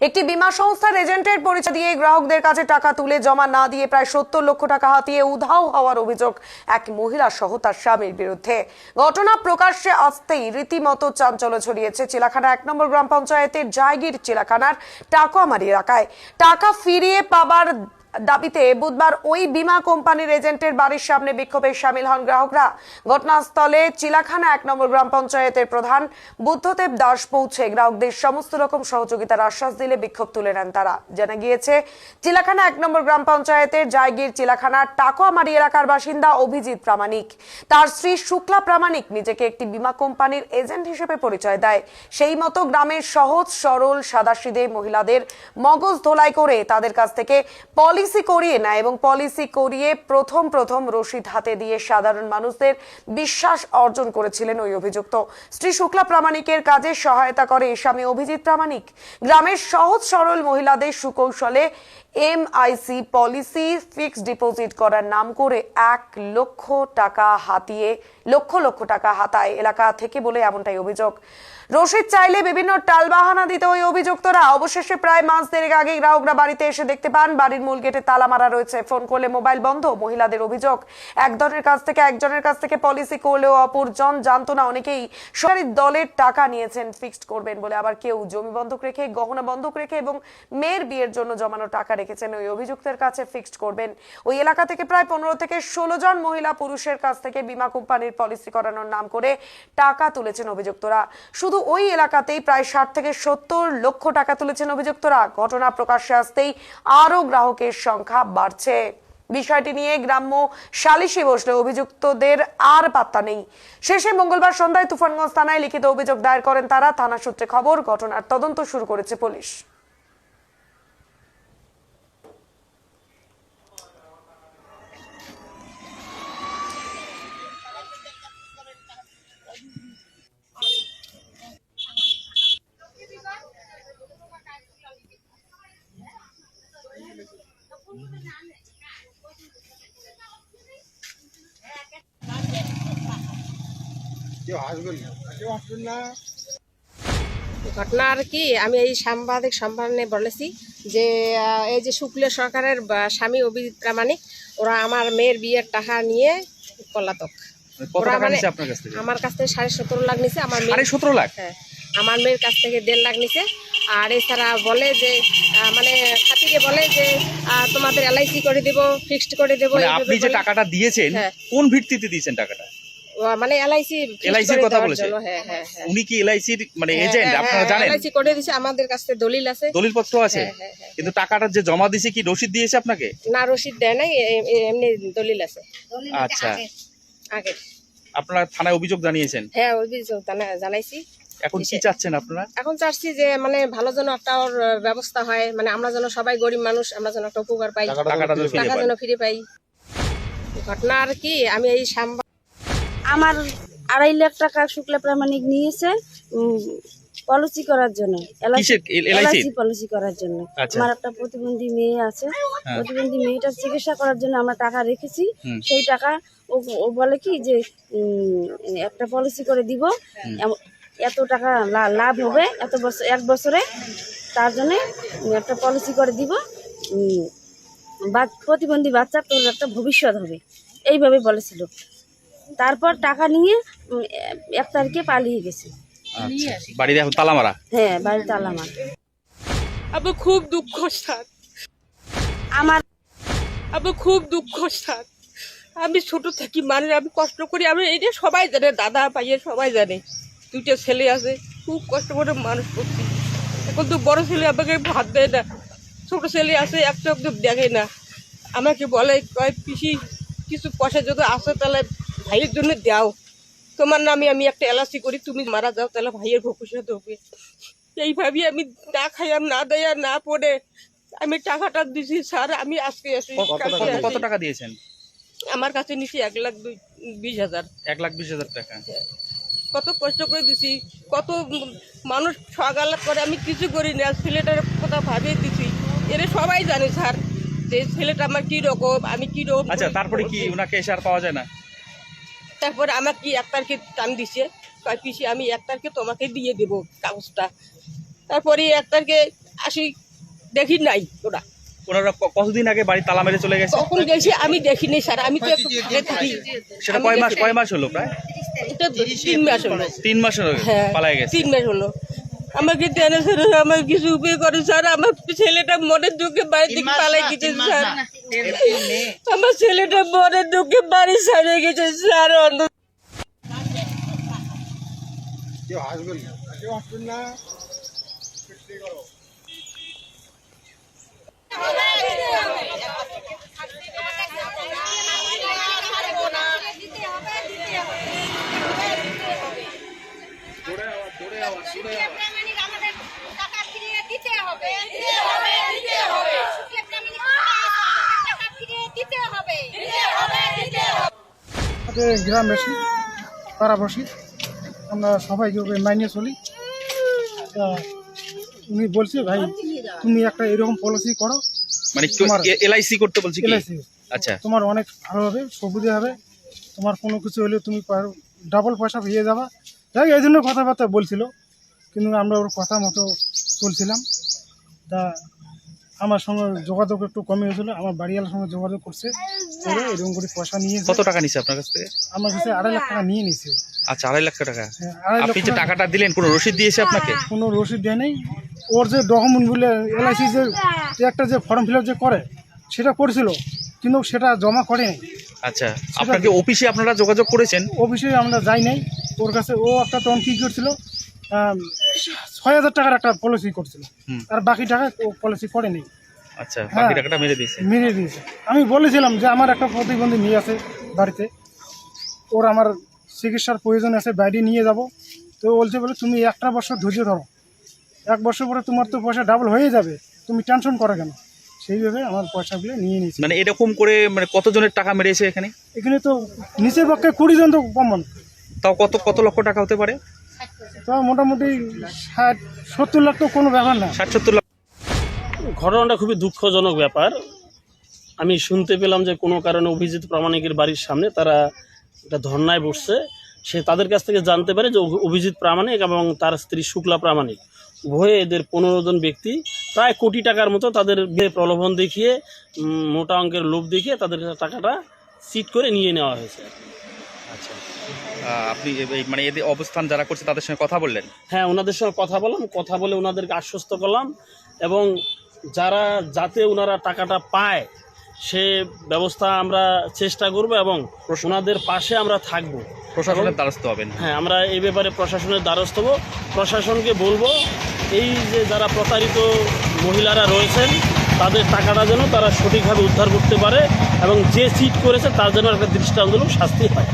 একটি বীমা সংস্থার এজেন্টের পরিচয় দিয়ে গ্রাহকদের কাছে টাকা তুলে জমা না দিয়ে প্রায় ৭০ লক্ষ টাকা হাতিয়ে উধাও হওয়ার অভিযোগ এক মহিলা সহ তার স্বামীর বিরুদ্ধে। ঘটনা প্রকাশ্যে আসতেই রীতিমতো চাঞ্চল্য ছড়িয়েছে চিলাখানা ১ নম্বর গ্রাম পঞ্চায়েতের জায়গির চিলাখানার টাকুয়ামারি এলাকায়। টাকা ফিরিয়ে পাবার দাবিতে বুধবার ওই বীমা কোম্পানির এজেন্টের বাড়ির সামনে বিক্ষোভে শামিল হন গ্রাহকরা। ঘটনাস্থলে চিলাখানা ১ নম্বর গ্রাম পঞ্চায়েতের প্রধান বুদ্ধদেব দাস পৌঁছে গ্রাহকদের সমস্ত রকম সহযোগিতার আশ্বাস দিলে বিক্ষোভ তুলে নেন তারা। জানা গিয়েছে, চিলাখানা ১ নম্বর গ্রাম পঞ্চায়েতের জায়গির চিলাখানার টাকুয়ামারি এলাকার বাসিন্দা অভিজিৎ প্রামাণিক তার স্ত্রী শুক্লা প্রামাণিক নিজেকে একটি বীমা কোম্পানির এজেন্ট হিসেবে পরিচয় দেয়। সেই মতো গ্রামের সহজ সরল সাদাসিধে মহিলাদের মগজ ধোলাই করে তাদের কাছ থেকে পলিসি করিয়ে নেয় এবং পলিসি করিয়ে প্রথম রসিদ হাতে দিয়ে সাধারণ মানুষদের বিশ্বাস অর্জন করেছিলেন ওই অভিযুক্ত। স্ত্রী শুক্লা প্রামাণিকের কাজে সহায়তা করে স্বামী অভিজিৎ প্রামাণিক। গ্রামের সহজ সরল মহিলাদের সুকৌশলে এমআইসি পলিসি ফিক্সড ডিপোজিট করার নাম করে ১ লক্ষ টাকা হাতিয়ে লক্ষ টাকা হাতায় এলাকা থেকে বলে এমনটাই অভিযোগ। রসিদ চাইলে বিভিন্ন টালবাহানা দিতে ওই অভিযুক্তরা। অবশেষে প্রায় মাস দেড়েক আগে গ্রাহকরা বাড়িতে এসে দেখতে পান বাড়ির মূল গেটে তালা মারা রয়েছে। ফোন করলে মোবাইল বন্ধ। মহিলাদের অভিযোগ, একজনের কাছ থেকে পলিসি করলেও অপরজন জানতো না। অনেকেই সরকারি দলের টাকা নিয়েছেন ফিক্সড করবেন বলে, আবার কেউ জমি বন্ধক রেখে, গহনা বন্ধক রেখে এবং মেয়ের বিয়ের জন্য জমানো টাকা রেখেছেন ওই অভিযুক্তের কাছে ফিক্সড করবেন। ওই এলাকা থেকে প্রায় ১৫ থেকে ১৬ জন মহিলা পুরুষের কাছ থেকে বীমা কোম্পানির পলিসি করানোর নাম করে টাকা তুলেছেন অভিযুক্তরা। শুধু ওই এলাকাতেই প্রায় ৬০ থেকে ৭০ লক্ষ টাকা তুলেছেন অভিযুক্তরা। ঘটনা প্রকাশ্যে আসতেই আরো গ্রাহকের সংখ্যা বাড়ছে। বিষয়টি নিয়ে গ্রাম্য সালিশি বসলে অভিযুক্তদের আর পাত্তা নেই। শেষে মঙ্গলবার সন্ধ্যায় তুফানগঞ্জ থানায় লিখিত অভিযোগ দায়ের করেন তারা। থানা সূত্রে খবর, ঘটনার তদন্ত শুরু করেছে পুলিশ। ঘটনা আর কি, আমি এই সাংবাদিক সম্মেলনে বলেছি যে এই যে শুক্লা সরকারের স্বামী অভিজিৎ প্রামাণিক ওরা আমার মেয়ের বিয়ের টাকা নিয়ে পলাতক। আমার কাছ থেকে ১৭.৫ লাখ নিছে। আমার মেয়ের ১৭ লাখ? হ্যাঁ, আমার মেয়ের কাছ থেকে ১.৫ লাখ নিছে। আর এছাড়া বলে যে মানে খাতিরে বলে যে তোমাদের এলআইসি করে দেব, ফিক্সড করে দেব। আপনি যে টাকাটা দিয়েছেন কোন ভিত্তিতে দিয়েছেন টাকাটা? মানে এলআইসির কথা বলেছে। উনি কি এলআইসির মানে এজেন্ট? আপনারা জানেন? এলআইসি করে দিয়েছে, আমাদের কাছে দলিল আছে, দলিলপত্র আছে। কিন্তু টাকাটা যে জমা দিয়েছে কি রসিদ দিয়েছে আপনাকে? না, রসিদ দেয় নাই, এমনি দলিল আছে। আচ্ছা, আগে আপনারা থানায় অভিযোগ জানিয়েছেন? হ্যাঁ, অভিযোগ জানাইছি। এখন কি চাচ্ছেন আপনারা? এখন চাচ্ছি যে মানে ভালো যেন একটা ওর ব্যবস্থা হয়, মানে আমরা যেন সবাই গরিব মানুষ, আমরা যেন একটা উপকার পাই, টাকা যেন ফিরে পাই। ঘটনা আর কি, আমি এই আমার ২.৫ লাখ টাকা শুক্লা প্রামাণিক নিয়েছে পলিসি করার জন্য, এলআইসি পলিসি করার জন্য। আমার একটা প্রতিবন্ধী মেয়ে আছে, প্রতিবন্ধী মেয়েটার চিকিৎসা করার জন্য আমরা টাকা রেখেছি। সেই টাকা ও বলে কি যে একটা পলিসি করে দিব, এত টাকা লাভ হবে এত বছর, ১ বছরে, তার জন্য একটা পলিসি করে দিব, প্রতিবন্ধী বাচ্চা তোর একটা ভবিষ্যৎ হবে, এইভাবে বলেছিল। তারপর টাকা নিয়ে ১ তারিখে পালিয়ে গেছে। বাড়িতে এখন তালা মারা? হ্যাঁ, বাড়ি তালা মারা। আমার খুব দুঃখ স্যার, আমার খুব দুঃখ স্যার। আমি ছোট থাকি মানুষ, আমি কষ্ট করি, আমি এটা সবাই জানে, দাদা ভাইয়ের সবাই জানে। 2টা ছেলে আছে, খুব কষ্ট করে মানুষ করছি। এখন তো বড় ছেলে আমাকে ভাত দেয় না, ছোট ছেলে আছে একটা অব্দি দেখে না। আমাকে বলে কয় পিসি কিছু পয়সা যদি আসে তাহলে ভাইয়ের জন্য দাও, তোমার নামে আমি একটা এলআইসি করি, তুমি মারা যাও তাহলে ভাইয়ের ভবিষ্যৎ হবে। এইভাবে আমি না খাইয়াম, না দেয়া, না পড়ে আমি টাকাটা দিছি স্যার। আমি আজকে কত টাকা দিয়েছেন? আমার কাছে নিচে ১,২০,০০০। ১,২০,০০০ টাকা? কত কষ্ট করে দিছি, কত মানুষ সকালে করে, আমি কিছু করি না, ছেলেটার কথা ভাবিয়ে দিছি। এরা সবাই জানে স্যার যে ছেলেটা আমার কি রকম, আমি কি রকম। আচ্ছা, তারপরে কি ওনাকে এসে আর পাওয়া যায় না? তারপরে আমাকে কি ১ তারিখে টান দিছে, কয় পিসি আমি ১ তারিখে তোমাকে দিয়ে দেবো কাগজটা। তারপরে ১ তারিখে আসি দেখি নাই ওরা। ওনারা কতদিন আগে বাড়ি তালা মেরে চলে গেছে? কখন গেছি আমি দেখিনি স্যার, আমি তো একটু ফাঁকে থাকি। সেটা কয় মাস হলো? প্রায় এটা 3 মাস হলো। 3 মাস হলো হ্যাঁ পালায় গেছে। 3 মাস হলো। আমাকে টেনে স্যার আমার কিছু উপায় করে স্যার। আমার ছেলেটা মনের দুঃখে বাড়ি থেকে পালাই গেছে স্যার। আমার ছেলেটা মনের দুঃখে বাড়ি ছাড়ে গেছে স্যার। গ্রামবাসী পাড়াবাসী আমরা সবাই যেভাবে মাইনে চলি, তা উনি বলছে ভাই তুমি একটা এরকম পলিসি করো, মানে LIC করতে বলছি কি? LIC আচ্ছা, তোমার অনেক ভালো হবে, সুবিধা হবে, তোমার কোনো কিছু হলে তুমি ডাবল পয়সা পেয়ে যাবা। যাই এই জন্য কথাবার্তা বলছিল, কিন্তু আমরা ওর কথা মতো চলছিলাম। তা আমার সঙ্গে যোগাযোগ একটু কমে গেছিলো, আমার বাড়িওয়ালার সঙ্গে যোগাযোগ করছে, করে এরকম করে পয়সা নিয়েছে। কত টাকা নিছে আপনার কাছ থেকে? আমার কাছে 2.5 লাখ টাকা নিয়ে নিছে। আচ্ছা, 2.5 লাখ টাকা। হ্যাঁ, 2.5 লাখ আপনি যে টাকাটা দিলেন কোনো রসিদ দিয়েছে আপনাকে? কোনো রসিদ দেয় নেই। ওর যে ডকুমেন্ট বলে LIC যে একটা যে ফর্ম ফিল আপ যে করে সেটা করেছিল, কিন্তু সেটা জমা করে নাই। আচ্ছা, আপনাকে অফিসে আপনারা যোগাযোগ করেছেন? অফিসে আমরা যাই নাই ওর কাছে। ও একটা তখন কী করছিল, 6,000 টাকার একটা পলিসি করছিল, আর বাকি টাকা ও পলিসি করে নেই। আচ্ছা, বাকি টাকাটা মেরে দিয়েছে? মেরে দিয়েছে। আমি বলেছিলাম যে আমার একটা প্রতিবন্ধী মেয়ে আছে বাড়িতে, ওর আমার চিকিৎসার প্রয়োজন আছে, বাইরে নিয়ে যাব। তো বলছে বলে তুমি 1 বছর ধৈর্য ধরো, 1 বছর পরে তোমার তো পয়সা ডাবল হয়ে যাবে, তুমি টেনশন করো কেন। সেইভাবে আমার পয়সাগুলো নিয়ে নিয়েছে। মানে এরকম করে মানে কতজনের টাকা মেরেছে এখানে? এখানে তো নিচের পক্ষে 20 জন তো কমন। তাও কত লক্ষ টাকা হতে পারে? তো মোটামুটি 60-70 লাখ তো কোনো ব্যাপার না। 60-70 লাখ। ঘটনাটা খুবই দুঃখজনক ব্যাপার। আমি শুনতে পেলাম যে কোনো কারণে অভিজিৎ প্রামাণিকের বাড়ির সামনে তারা একটা ধর্নায় বসছে। সে তাদের কাছ থেকে জানতে পারে যে অভিজিৎ প্রামাণিক এবং তার স্ত্রী শুক্লা প্রামাণিক উভয়ে এদের 15 জন ব্যক্তি প্রায় কোটি টাকার মতো তাদের প্রলোভন দেখিয়ে, মোটা অঙ্কের লোভ দেখিয়ে তাদের টাকাটা সিট করে নিয়ে নেওয়া হয়েছে। আচ্ছা, আপনি মানে এদের অবস্থান যারা করছে তাদের সঙ্গে কথা বললেন? হ্যাঁ, ওনাদের সঙ্গে কথা বললাম, কথা বলে ওনাদেরকে আশ্বস্ত করলাম, এবং যাতে ওনারা টাকাটা পায় সে ব্যবস্থা আমরা চেষ্টা করব এবং ওনাদের পাশে আমরা থাকব। প্রশাসনের দ্বারস্থ হবেন? হ্যাঁ, আমরা এই ব্যাপারে প্রশাসনের দ্বারস্থ হব। প্রশাসনকে বলবো এই যে যারা প্রতারিত মহিলারা রয়েছেন তাদের টাকাটা যেন তারা সঠিকভাবে উদ্ধার করতে পারে, এবং যে চিট করেছে তার জন্য একটা দৃষ্টান্তমূলক শাস্তি হয়।